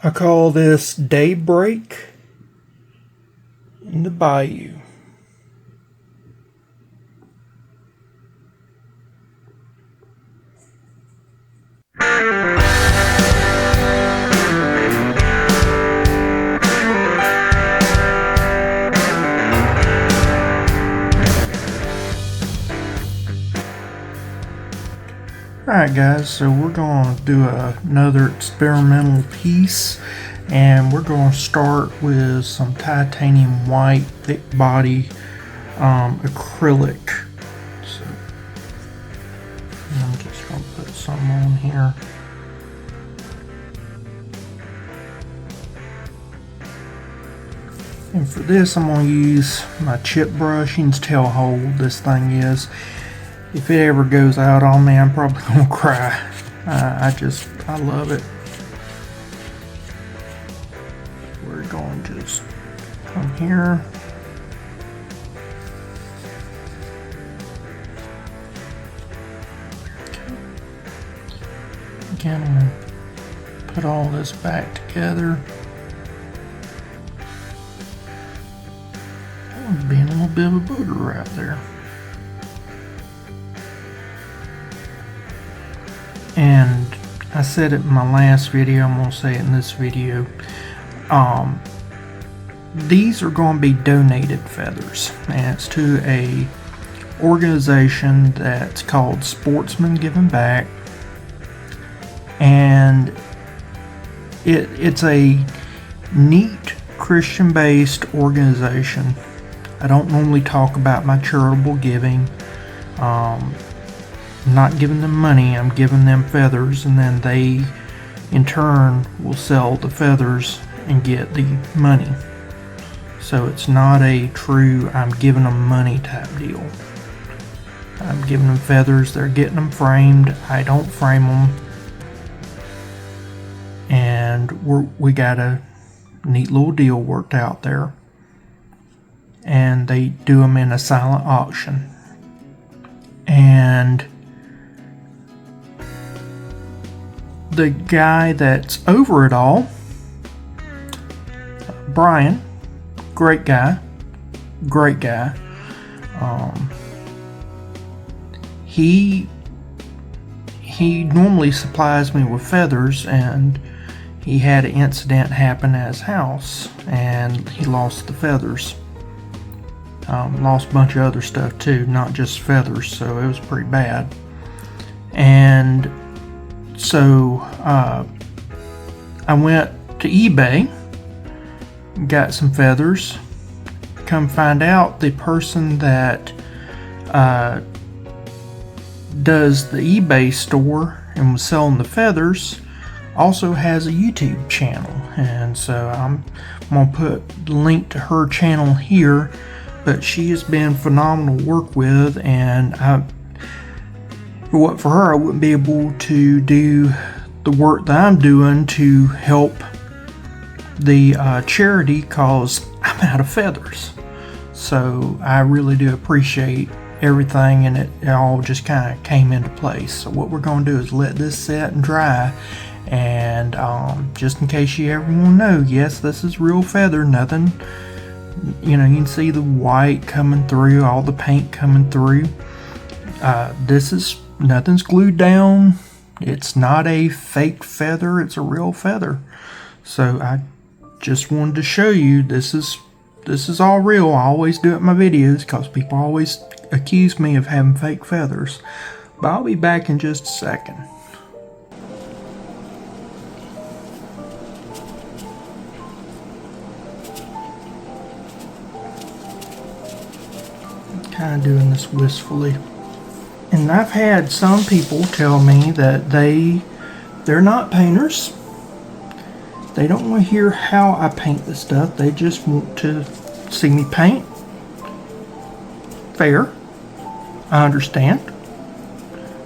I call this Daybreak in the Bayou. Alright guys, so we're going to do another experimental piece, and we're going to start with some titanium white thick body acrylic. So I'm just going to put some on here. And for this I'm going to use my chip brush. You can tell how old this thing is. If it ever goes out on me, I'm probably gonna cry. I love it. We're going to just come here. Again, I'm gonna put all this back together. That one's being a little bit of a booger right there. And I said it in my last video, I'm going to say it in this video. These are going to be donated feathers, and it's to a organization that's called Sportsmen Giving Back, and it's a neat Christian-based organization. I don't normally talk about my charitable giving. I'm not giving them money, I'm giving them feathers, and then they in turn will sell the feathers and get the money. So it's not a true I'm giving them money type deal. I'm giving them feathers, they're getting them framed, I don't frame them, and we got a neat little deal worked out there. And they do them in a silent auction. And the guy that's over it all, Brian, great guy, he normally supplies me with feathers, and he had an incident happen at his house and he lost the feathers. Lost a bunch of other stuff too, not just feathers, so it was pretty bad. And so I went to eBay, got some feathers. Come find out, the person that does the eBay store and was selling the feathers also has a YouTube channel, and so I'm gonna put the link to her channel here. But she has been phenomenal to work with, and for her, I wouldn't be able to do the work that I'm doing to help the charity, cause I'm out of feathers. So I really do appreciate everything, and it all just kind of came into place. So what we're going to do is let this set and dry, and just in case you ever want to know, yes, this is real feather, nothing. You know, you can see the white coming through, all the paint coming through. Nothing's glued down. It's not a fake feather, it's a real feather. So I just wanted to show you this is all real. I always do it in my videos because people always accuse me of having fake feathers. But I'll be back in just a second. Kind of doing this wistfully, and I've had some people tell me that they're not painters. They don't want to hear how I paint the stuff, they just want to see me paint. Fair, I understand.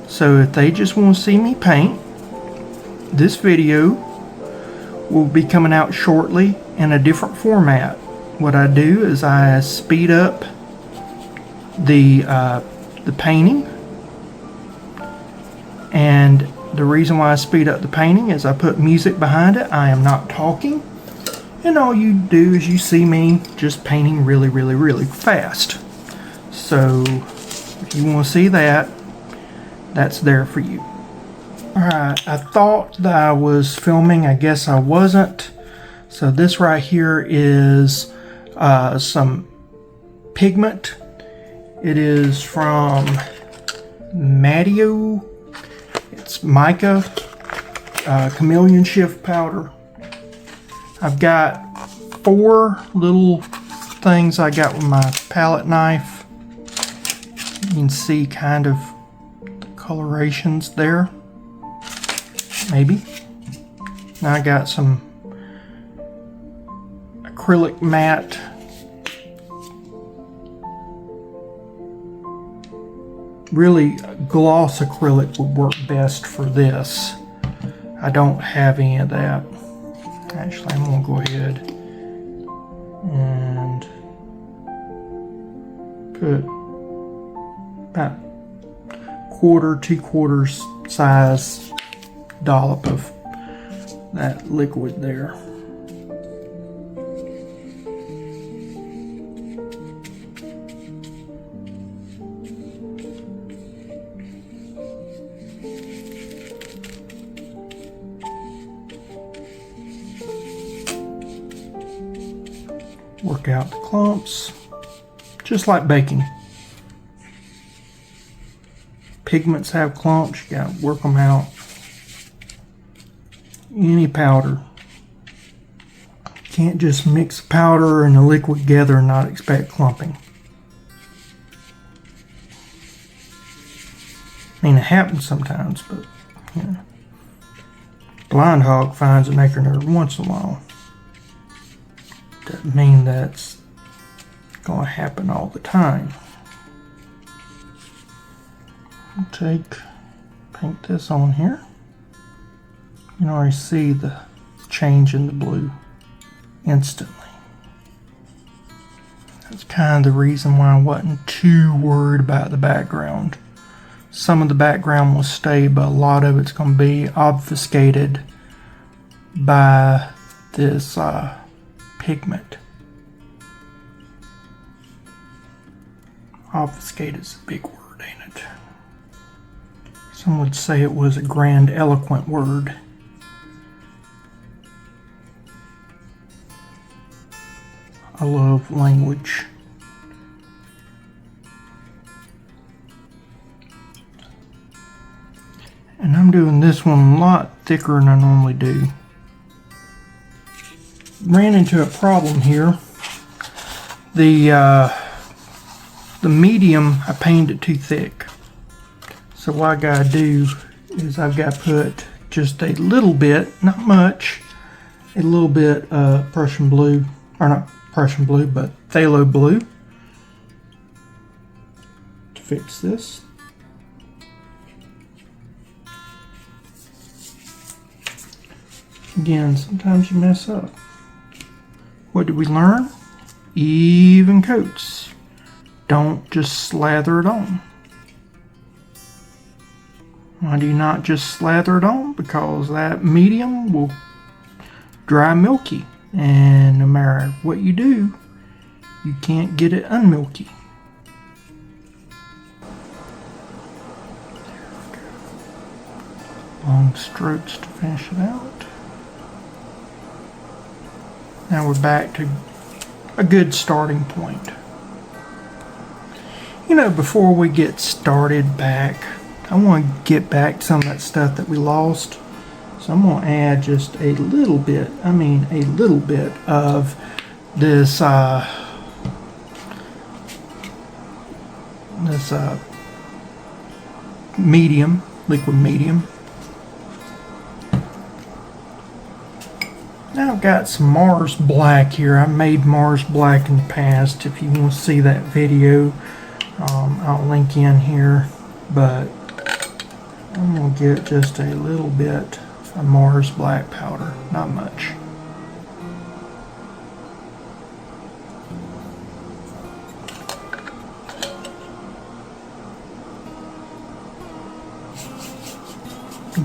So if they just want to see me paint, this video will be coming out shortly in a different format. What I do is I speed up the painting, and The reason why I speed up the painting is I put music behind it. I am not talking. And all you do is you see me just painting really, really, really fast. So if you want to see that, that's there for you. Alright, I thought that I was filming. I guess I wasn't. So this right here is some pigment. It is from Bayou. It's Mica chameleon shift powder. I've got 4 little things I got with my palette knife. You can see kind of the colorations there. Maybe. Now I got some acrylic matte. Really, gloss acrylic would work best for this. I don't have any of that. Actually, I'm going to go ahead and put about 1/4, 2/4 size dollop of that liquid there. Work out the clumps, just like baking. Pigments have clumps, you gotta work them out. Any powder. Can't just mix powder and a liquid together and not expect clumping. I mean, it happens sometimes, but you know, blind hog finds an acorn every once in a while. Doesn't mean that's going to happen all the time. I'll paint this on here. You can already see the change in the blue instantly. That's kind of the reason why I wasn't too worried about the background. Some of the background will stay, but a lot of it's going to be obfuscated by this pigment. Obfuscate is a big word, ain't it? Some would say it was a grandiloquent word. I love language. And I'm doing this one a lot thicker than I normally do. Ran into a problem here. The medium, I painted it too thick. So what I gotta do is I've got to put just a little bit, not much, a little bit Prussian blue, or not Prussian blue, but phthalo blue to fix this. Again, sometimes you mess up. What did we learn? Even coats. Don't just slather it on. Why do you not just slather it on? Because that medium will dry milky. And no matter what you do, you can't get it unmilky. Long strokes to finish it out. Now we're back to a good starting point. You know, before we get started back, I want to get back to some of that stuff that we lost. So I'm going to add just a little bit, a little bit of this, medium, liquid medium. Now I've got some Mars Black here. I made Mars Black in the past. If you want to see that video, I'll link in here. But I'm going to get just a little bit of Mars Black powder, not much.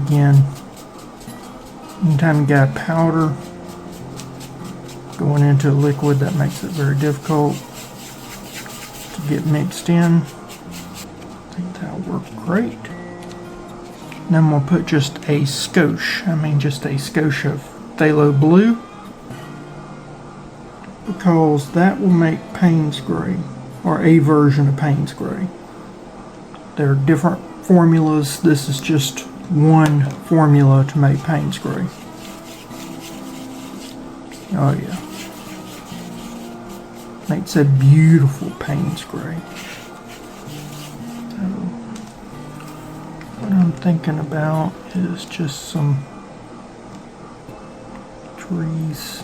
again, anytime you got powder going into a liquid, that makes it very difficult to get mixed in. I think that'll work great. Now I'm going to put just a skosh of phthalo blue, because that will make Payne's gray, or a version of Payne's gray. There are different formulas. This is just one formula to make Payne's gray. Oh yeah. Makes a beautiful Payne's gray. So, what I'm thinking about is just some trees.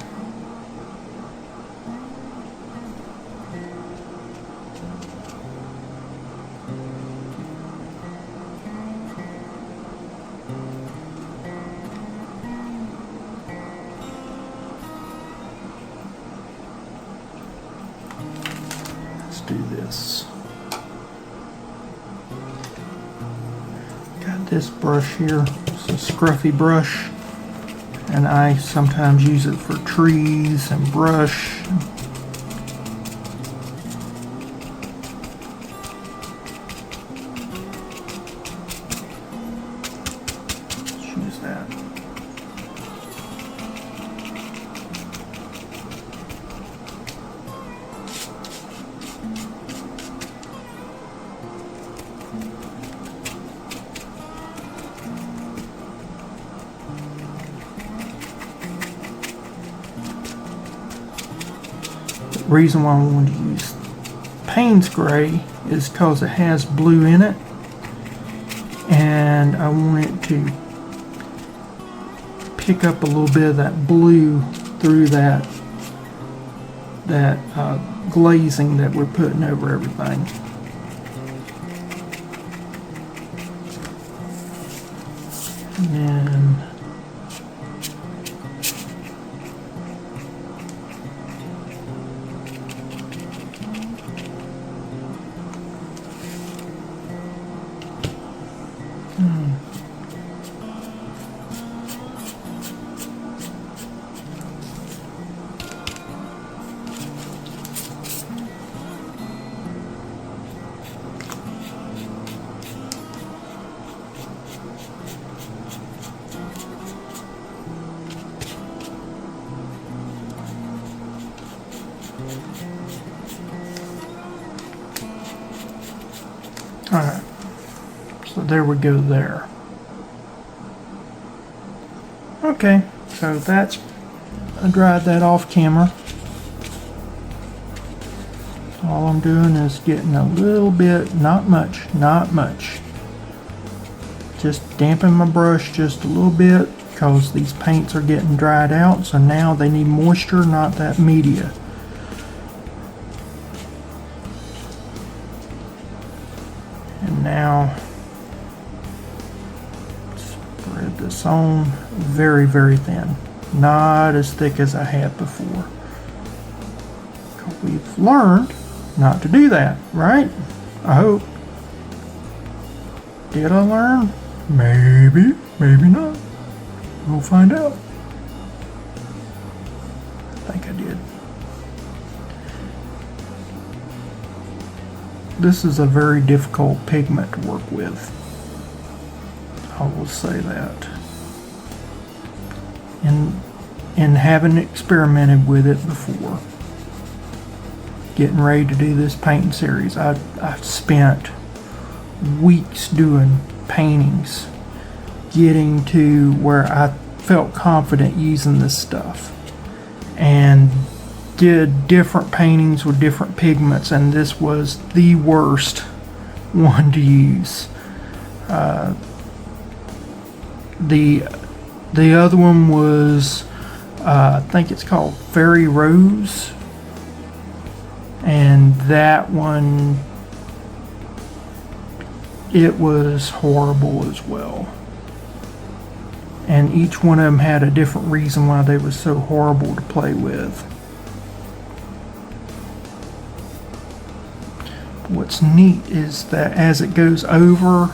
Do this. Got this brush here. It's a scruffy brush, and I sometimes use it for trees and brush. Let's use that. The reason why I wanted to use Payne's gray is because it has blue in it, and I want it to pick up a little bit of that blue through that glazing that we're putting over everything. And then alright, so there we go there. Okay, so that's, I dried that off camera. All I'm doing is getting a little bit, not much, just damping my brush just a little bit, because these paints are getting dried out, so now they need moisture, not that media. And now spread this on very, very thin, not as thick as I had before. We've learned not to do that, right? I hope. Did I learn? Maybe, maybe not. We'll find out. I think I did. This is a very difficult pigment to work with. I will say that. And having experimented with it before, getting ready to do this painting series, I've spent weeks doing paintings, getting to where I felt confident using this stuff, and did different paintings with different pigments, and this was the worst one to use. The other one was I think it's called Fairy Rose, and that one, it was horrible as well. And each one of them had a different reason why they were so horrible to play with. What's neat is that as it goes over,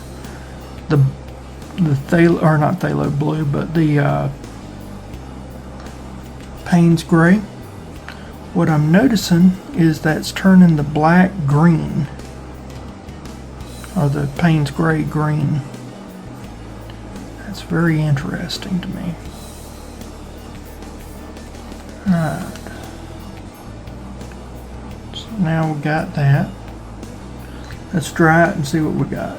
the phthalo, or not phthalo blue, but the Payne's gray. What I'm noticing is that's turning the black green, or the Payne's gray green. That's very interesting to me. Alright. So now we got that. Let's dry it and see what we got.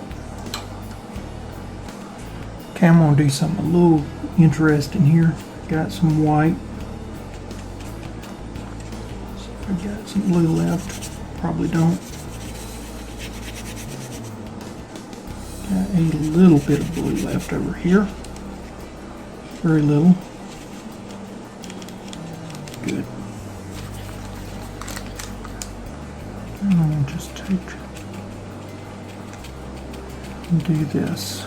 Okay, I'm going to do something a little interesting here. Got some white. See if I got some blue left. Probably don't. Got a little bit of blue left over here. Very little. Good. And I'm going to just take and do this.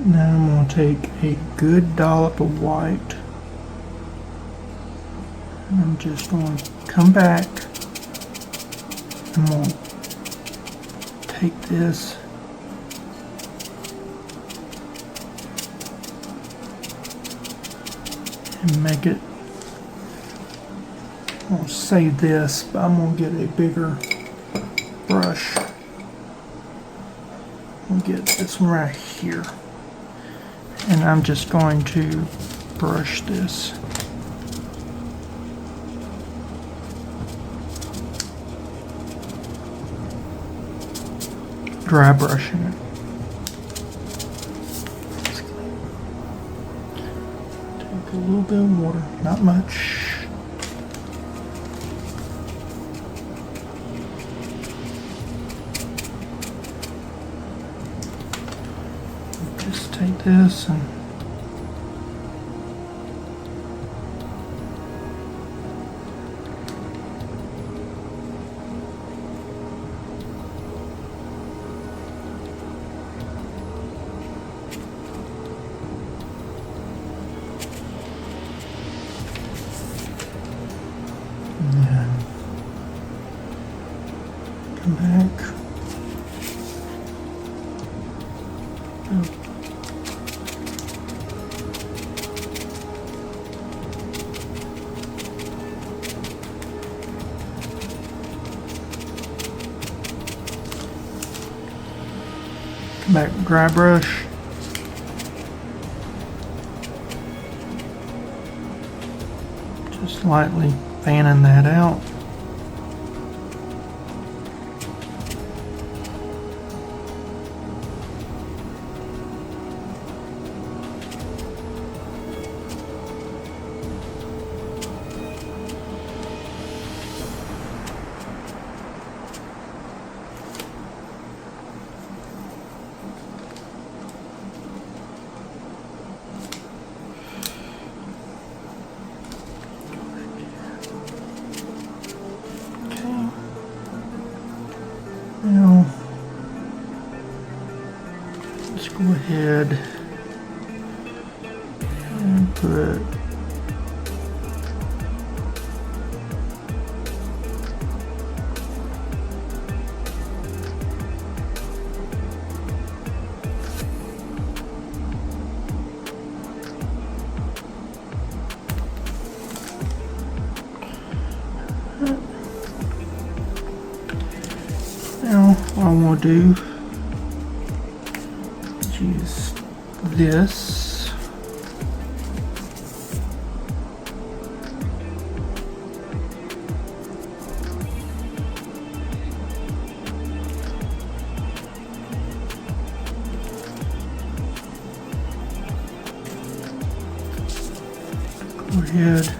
Now I'm going to take a good dollop of white. And I'm just going to come back. I'm going to take this and make it. I'm going to save this, but I'm going to get a bigger brush. I'll get this one right here. And I'm just going to brush this. Dry brushing it. Take a little bit of water, not much. Just take this and come back. Come back, dry brush. Just lightly fanning that out. Now, let's go ahead and put I want to do is use this. Go ahead.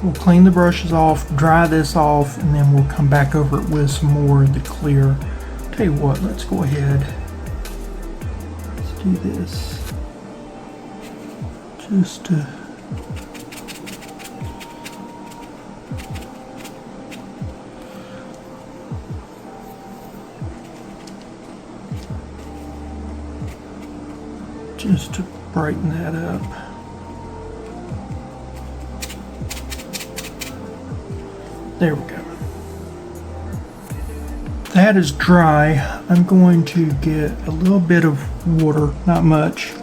We'll clean the brushes off, dry this off, and then we'll come back over it with some more of the clear. Tell you what, let's go ahead. Let's do this. Just to brighten that up. There we go. That is dry. I'm going to get a little bit of water, not much,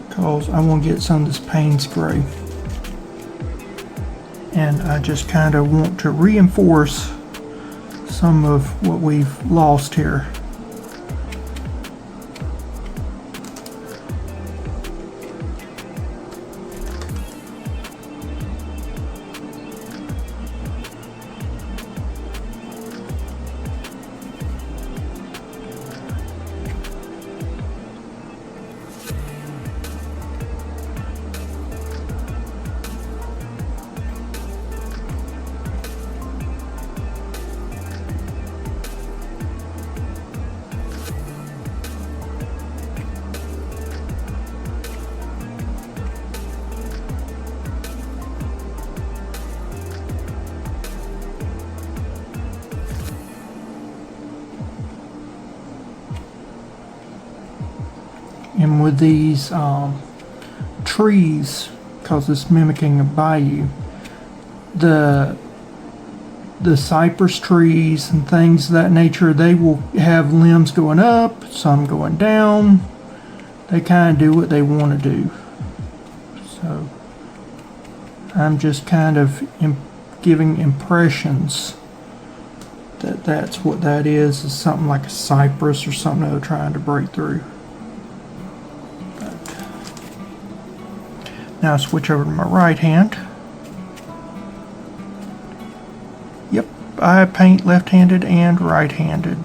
because I want to get some of this Payne spray. And I just kind of want to reinforce some of what we've lost here. And with these trees, because it's mimicking a bayou, the cypress trees and things of that nature, they will have limbs going up, some going down. They kind of do what they want to do. So I'm just kind of giving impressions that that's what that is something like a cypress or something they're trying to break through. Now I switch over to my right hand. Yep, I paint left-handed and right-handed.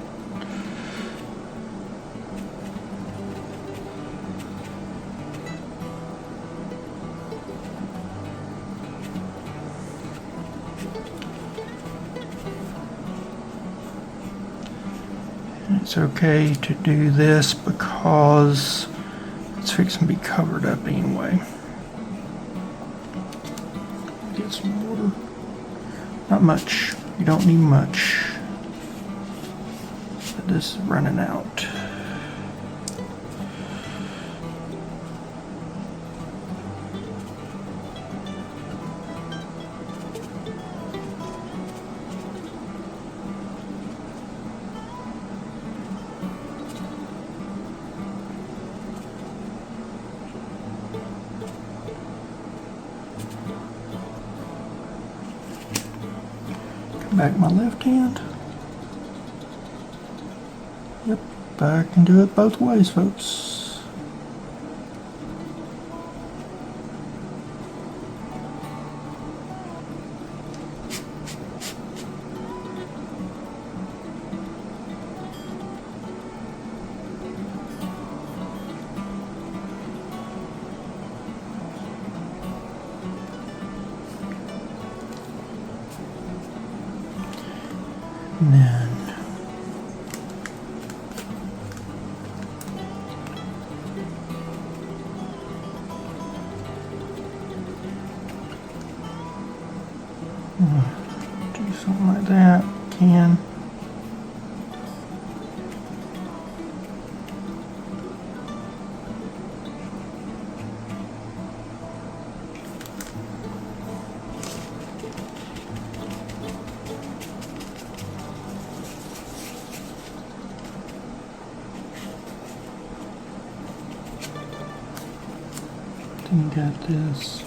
It's okay to do this because it's fixing to be covered up anyway. Get some water. Not much. You don't need much. But this is running out. Back my left hand. Yep, I can do it both ways, folks. And then do something like that. Can. And got this.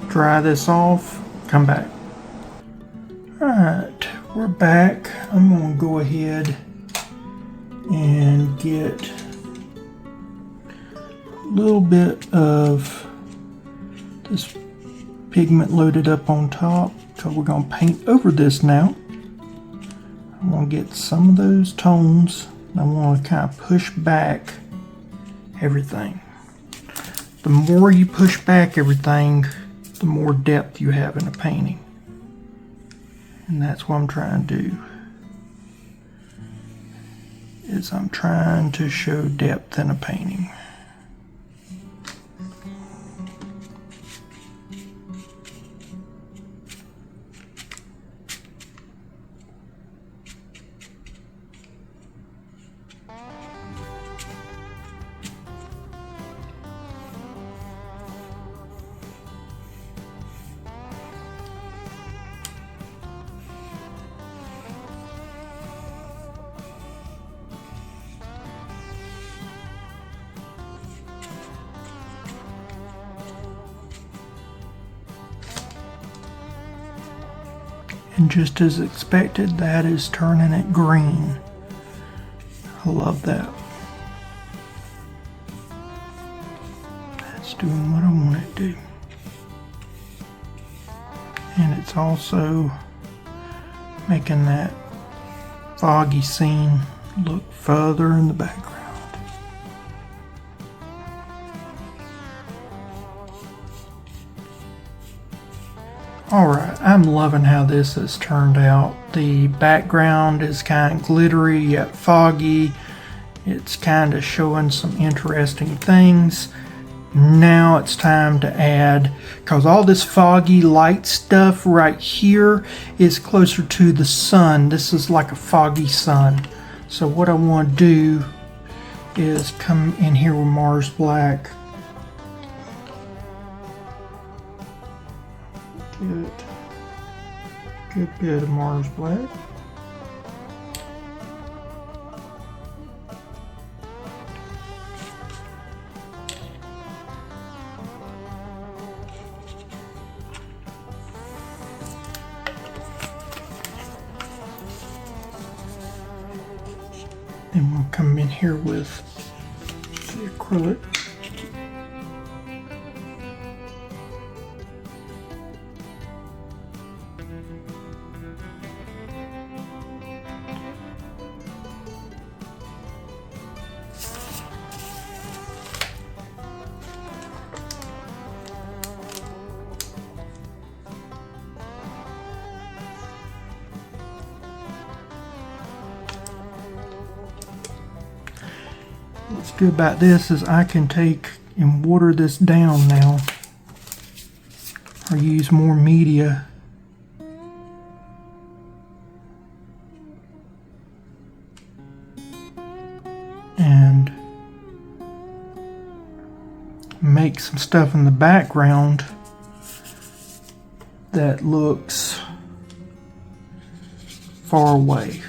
Dry this off, come back. Alright, we're back. I'm going to go ahead and get a little bit of this pigment loaded up on top, because we're going to paint over this now. I want to get some of those tones. I want to kind of push back everything. The more you push back everything, the more depth you have in a painting. And that's what I'm trying to do. Is I'm trying to show depth in a painting. And just as expected, that is turning it green. I love that. That's doing what I want it to do. And it's also making that foggy scene look further in the background. Alright, I'm loving how this has turned out. The background is kind of glittery yet foggy. It's kind of showing some interesting things. Now it's time to add, because all this foggy light stuff right here is closer to the sun. This is like a foggy sun. So what I want to do is come in here with Mars Black. Good bit of Mars Black. Then we'll come in here with the acrylic. What's good about this is I can take and water this down now, or use more media. And make some stuff in the background that looks far away.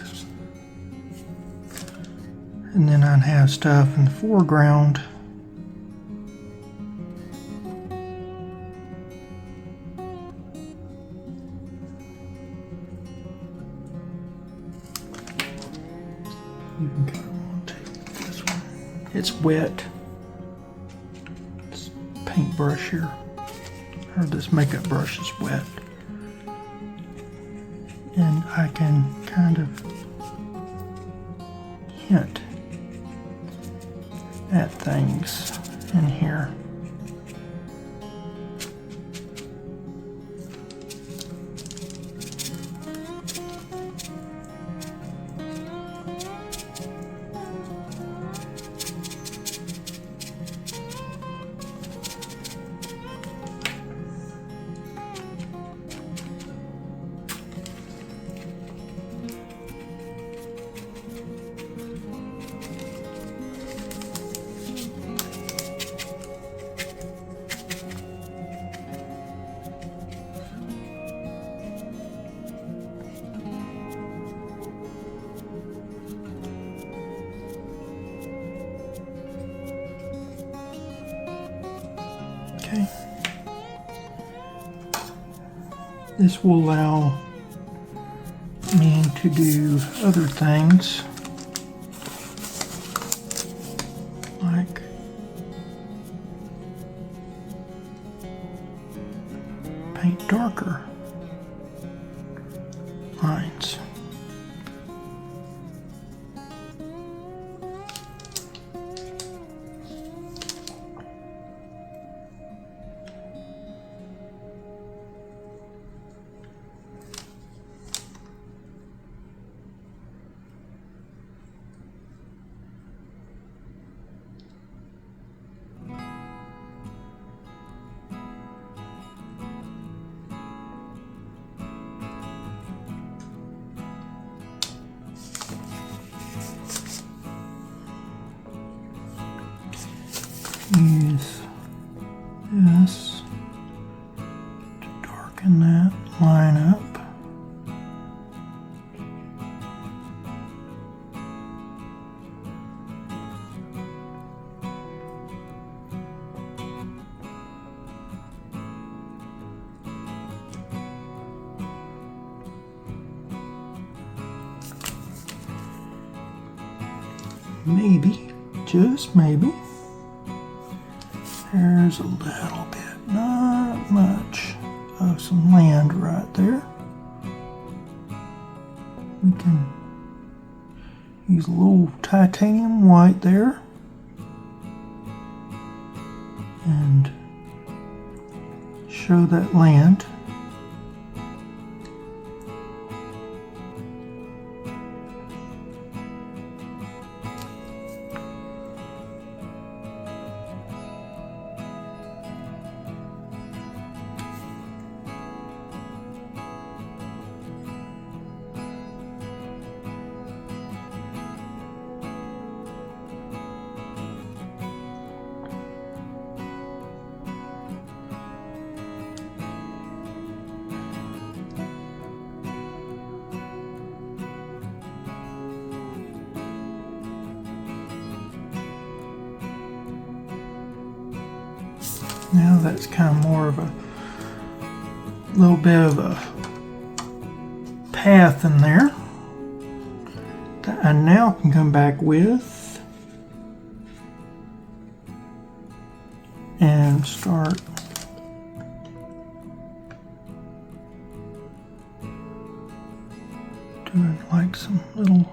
And then I'd have stuff in the foreground even kind of want to take this one. It's wet. This paintbrush here, or this makeup brush is wet. And I can kind of hint at things in here. Okay. This will allow me to do other things like paint darker lines. Use this to darken that line up. Maybe, just maybe, there's a little bit, not much, of some land right there. We can use a little titanium white there and show that land. Now that's kind of more of a little bit of a path in there that I now can come back with and start doing like some little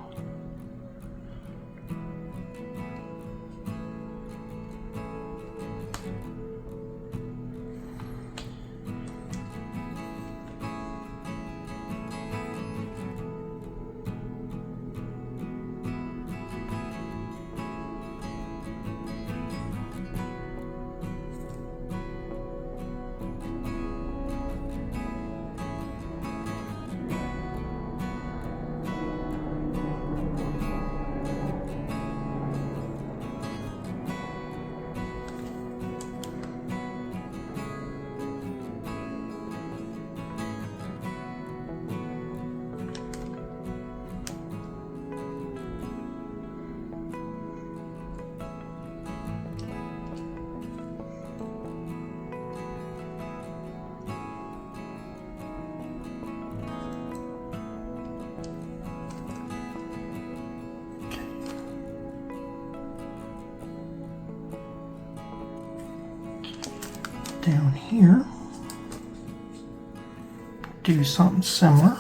down here, do something similar.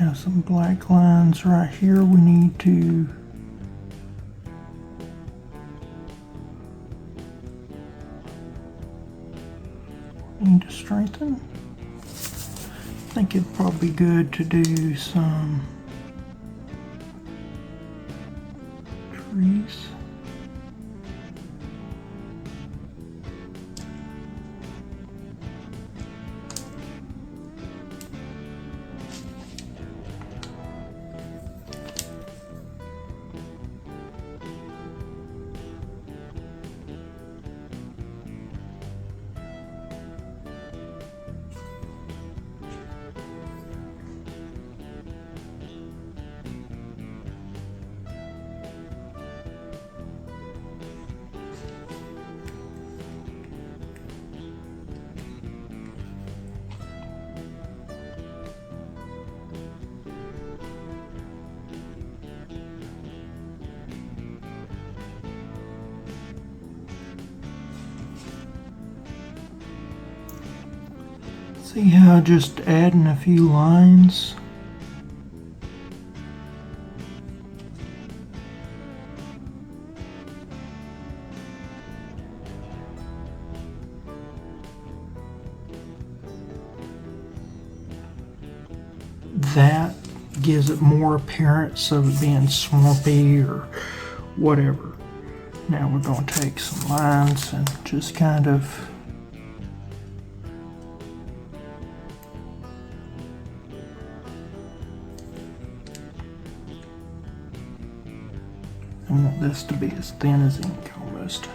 have some black lines right here we need to strengthen. I think it'd probably be good to do some trees. See how just adding a few lines that gives it more appearance of it being swampy or whatever. Now we're going to take some lines and just kind of I want this to be as thin as ink almost.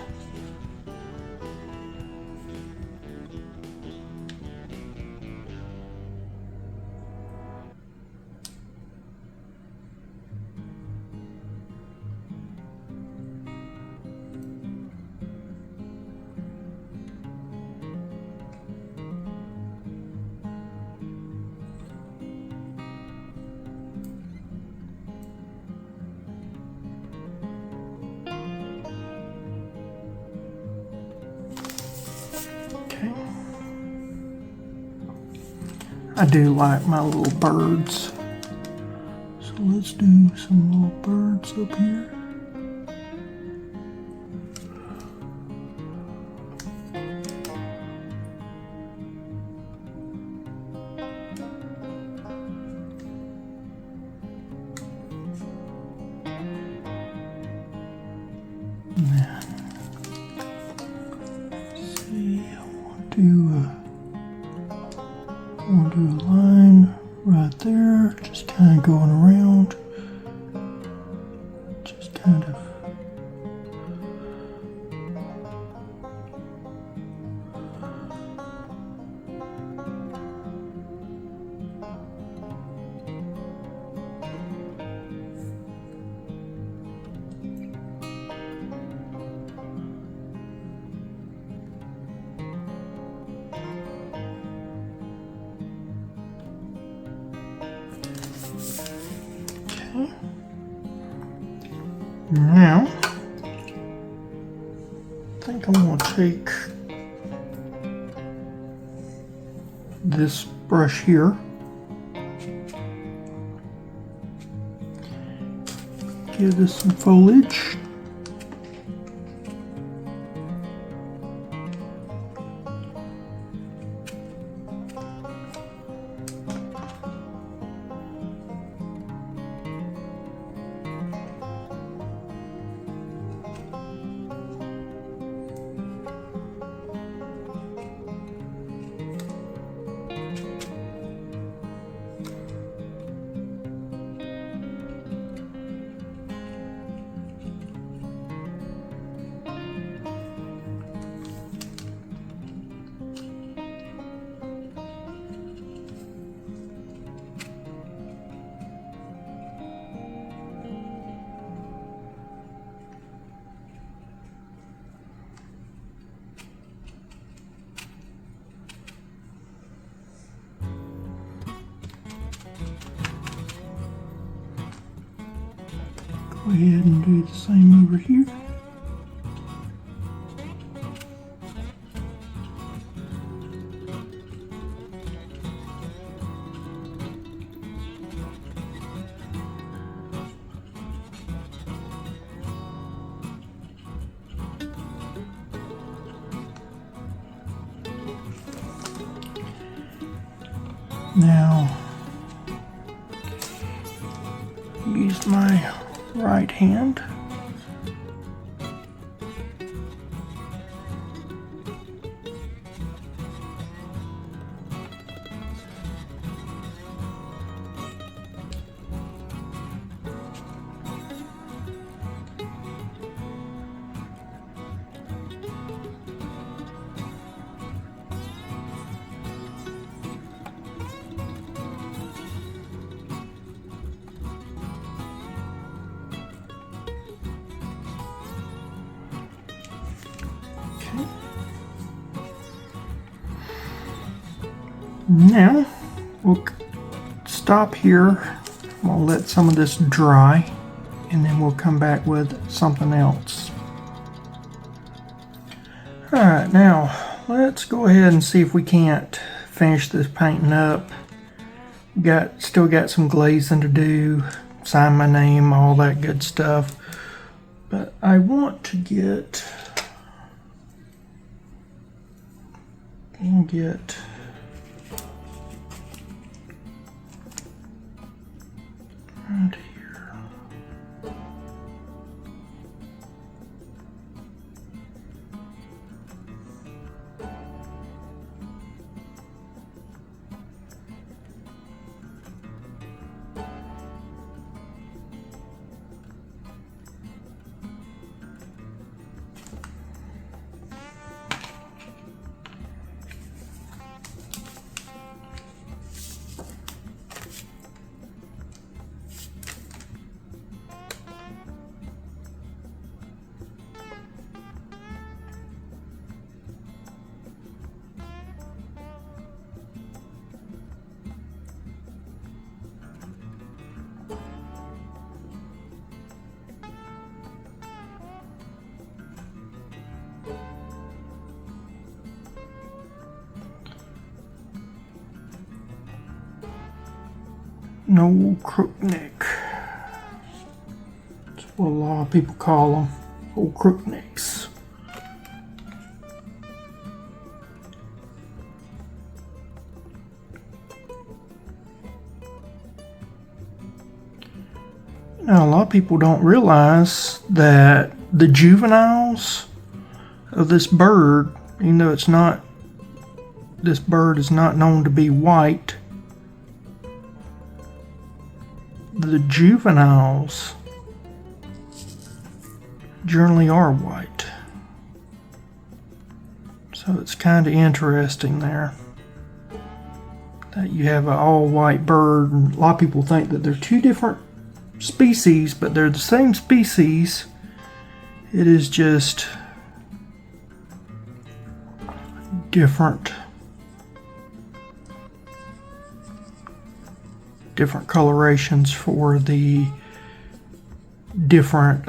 I do like my little birds, so let's do some little birds up here. And then, see, I want to do a line right there, just kind of going around, just kind of now, I think I'm going to take this brush here, give this some foliage. Go ahead and do the same over here. Now, use my right hand. Now we'll stop here. We'll let some of this dry and then we'll come back with something else. Alright, now let's go ahead and see if we can't finish this painting up. Still got some glazing to do, sign my name, all that good stuff. But I want to get right here. No crook neck. That's what a lot of people call them, old crook necks. Now, a lot of people don't realize that the juveniles of this bird, even though this bird is not known to be white, the juveniles generally are white. So it's kind of interesting there that you have an all-white bird. And a lot of people think that they're two different species, but they're the same species. It is just different colorations for the different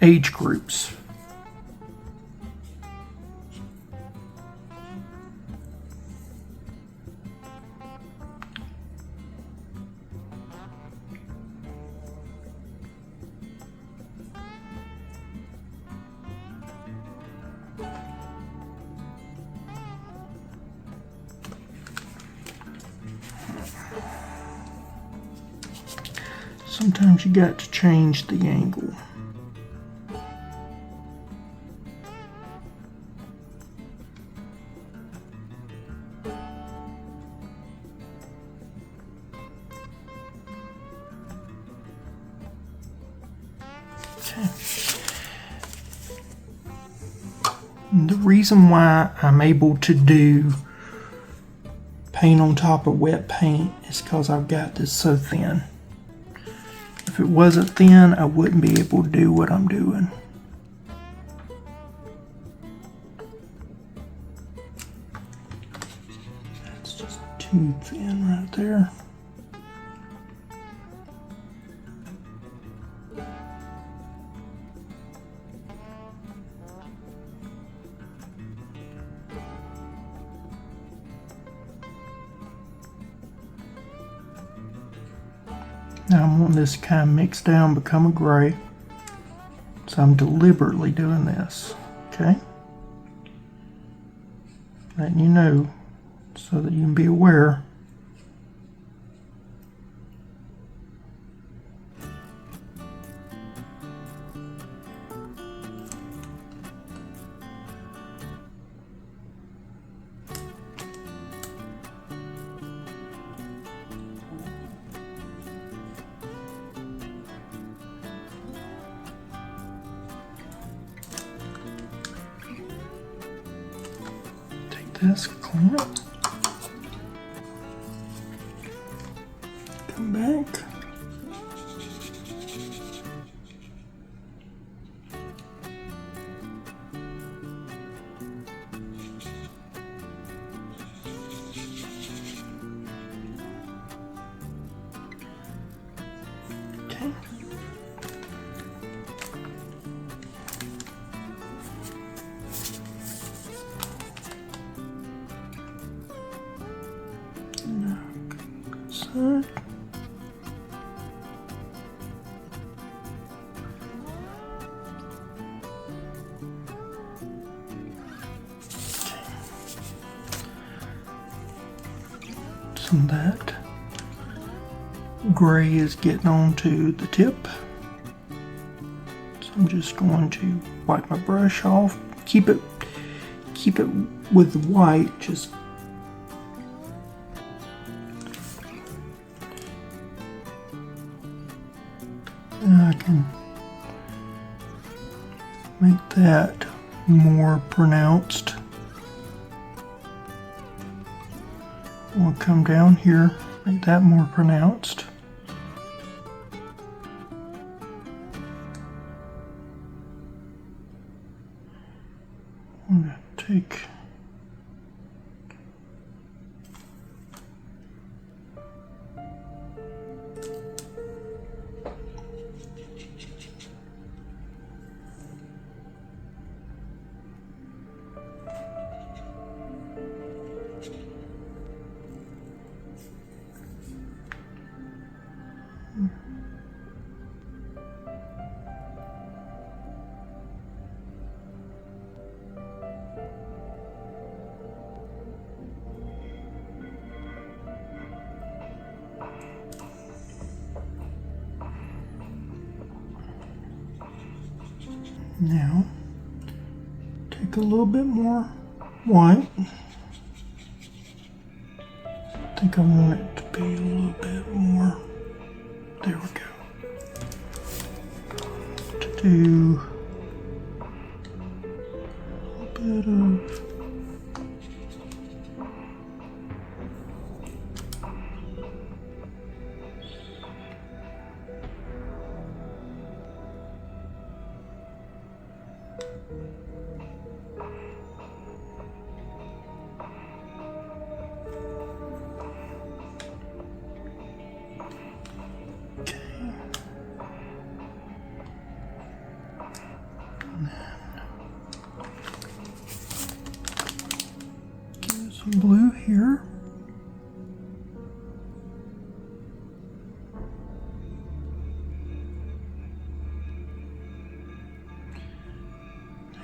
age groups. Sometimes you got to change the angle. Okay. And the reason why I'm able to do paint on top of wet paint is because I've got this so thin. If it wasn't thin, I wouldn't be able to do what I'm doing. That's just too thin right there. Now I'm wanting this kind of mixed down, become a gray. So I'm deliberately doing this, okay? Letting you know, so that you can be aware. This, clean it, come back, okay. So that gray is getting onto the tip. So I'm just going to wipe my brush off. Keep it with the white, just and I can make that more pronounced. We'll come down here, make that more pronounced. I'm going to take now take a little bit more white. I think I want it to be a little bit more. There we go. To do a bit of blue here.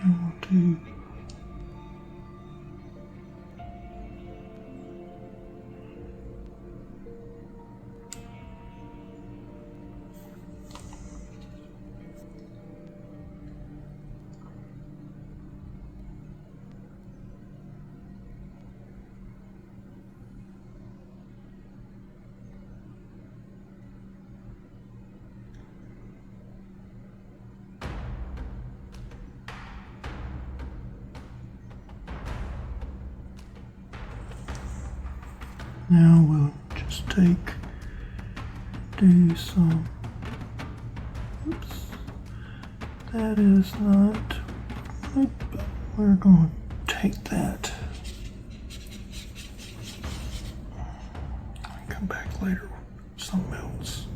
And we'll do now we'll just do some, oops, that is not, we're going to take that, come back later with something else.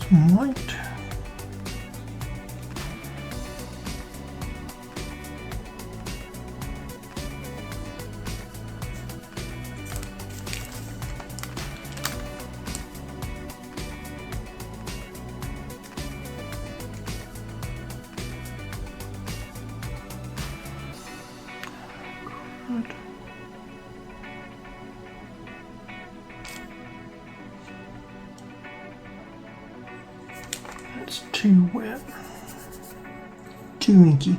some white. That's too wet, too inky.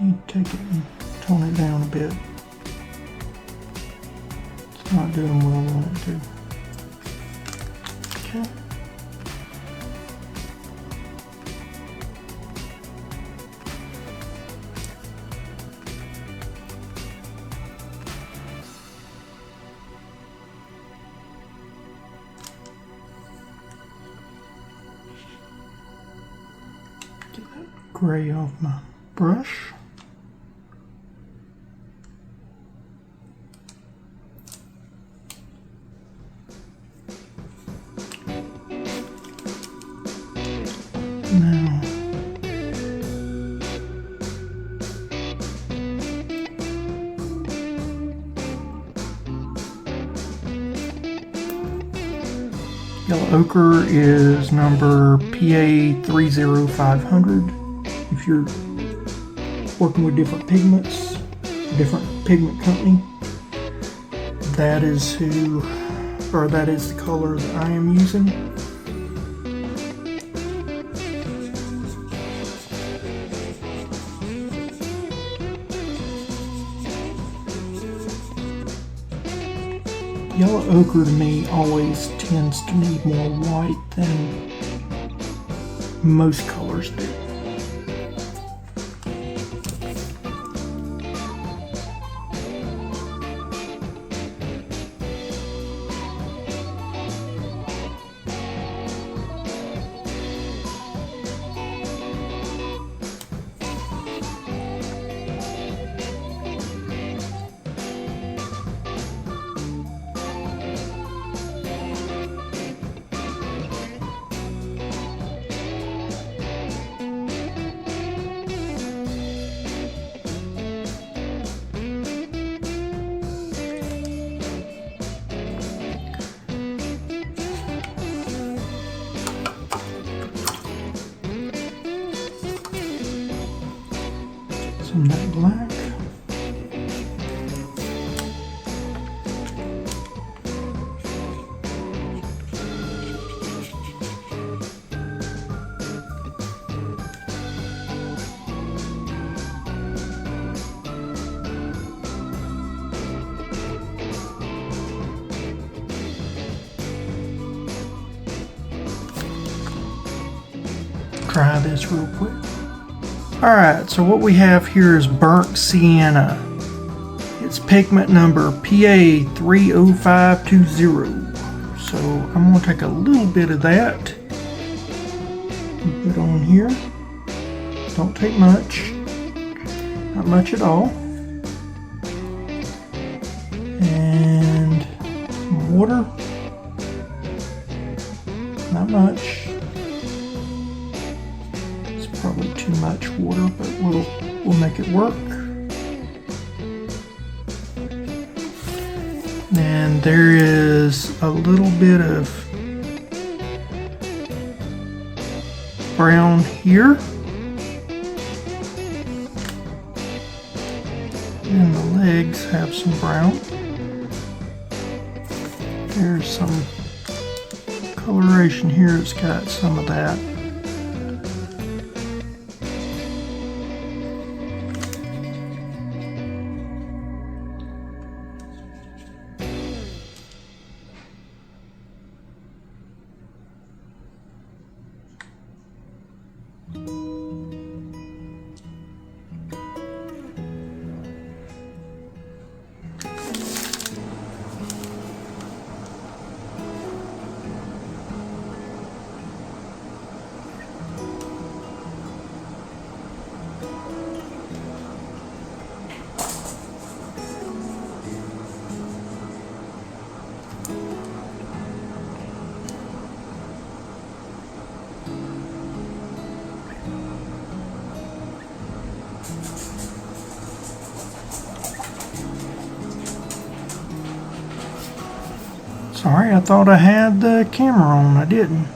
You take it and tone it down a bit. It's not doing what I want it to. Okay. Gray off my brush. Now yellow ochre is number PA30500. If you're working with different pigments, different pigment company, that is the color that I am using. Yellow ochre to me always tends to need more white than most colors do. Some of that black. Try this real quick. Alright, so what we have here is burnt sienna. It's pigment number PA30520. So I'm going to take a little bit of that, put it on here. Don't take much, not much at all. And some water, not much. Probably too much water, but we'll make it work. And there is a little bit of brown here, and the legs have some brown. There's some coloration here, it's got some of that. Sorry, I thought I had the camera on. I didn't.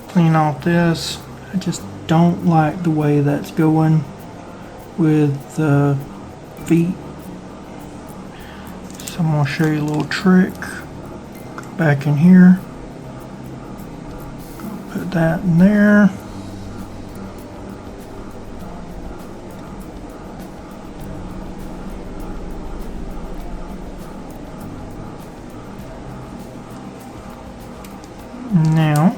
Clean off this. I just don't like the way that's going with the feet. So I'm going to show you a little trick. Go back in here. Put that in there. Now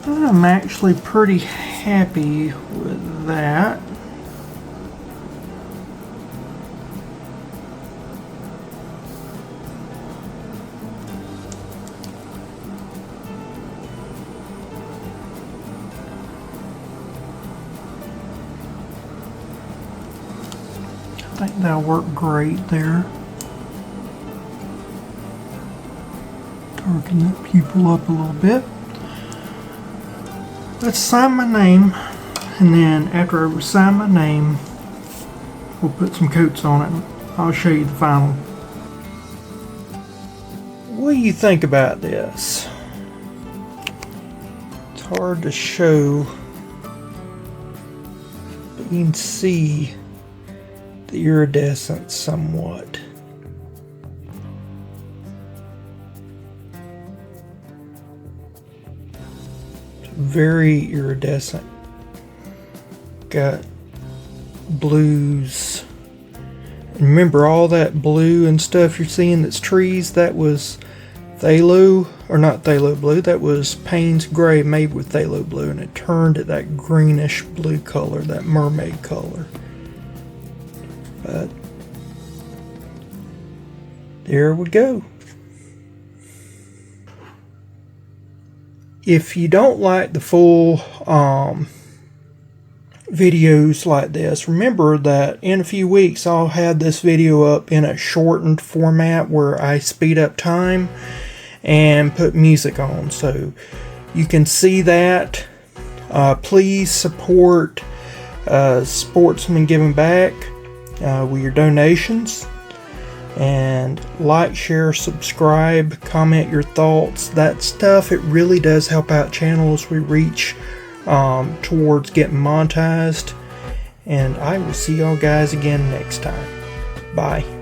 I'm actually pretty happy with that. I think that'll work great there. Darken that pupil up a little bit. Let's sign my name, and then after I sign my name, we'll put some coats on it. I'll show you the final. What do you think about this? It's hard to show, but you can see the iridescence somewhat. Very iridescent. Got blues. Remember all that blue and stuff you're seeing that's trees, that was phthalo, or not phthalo blue, that was Payne's gray made with phthalo blue, and it turned to that greenish blue color, that mermaid color. But there we go. If you don't like the full videos like this, remember that in a few weeks I'll have this video up in a shortened format where I speed up time and put music on, so you can see that. Please support Sportsman Giving Back with your donations. And like, share, subscribe, comment your thoughts. That stuff, it really does help out channels we reach towards getting monetized. And I will see y'all guys again next time. Bye.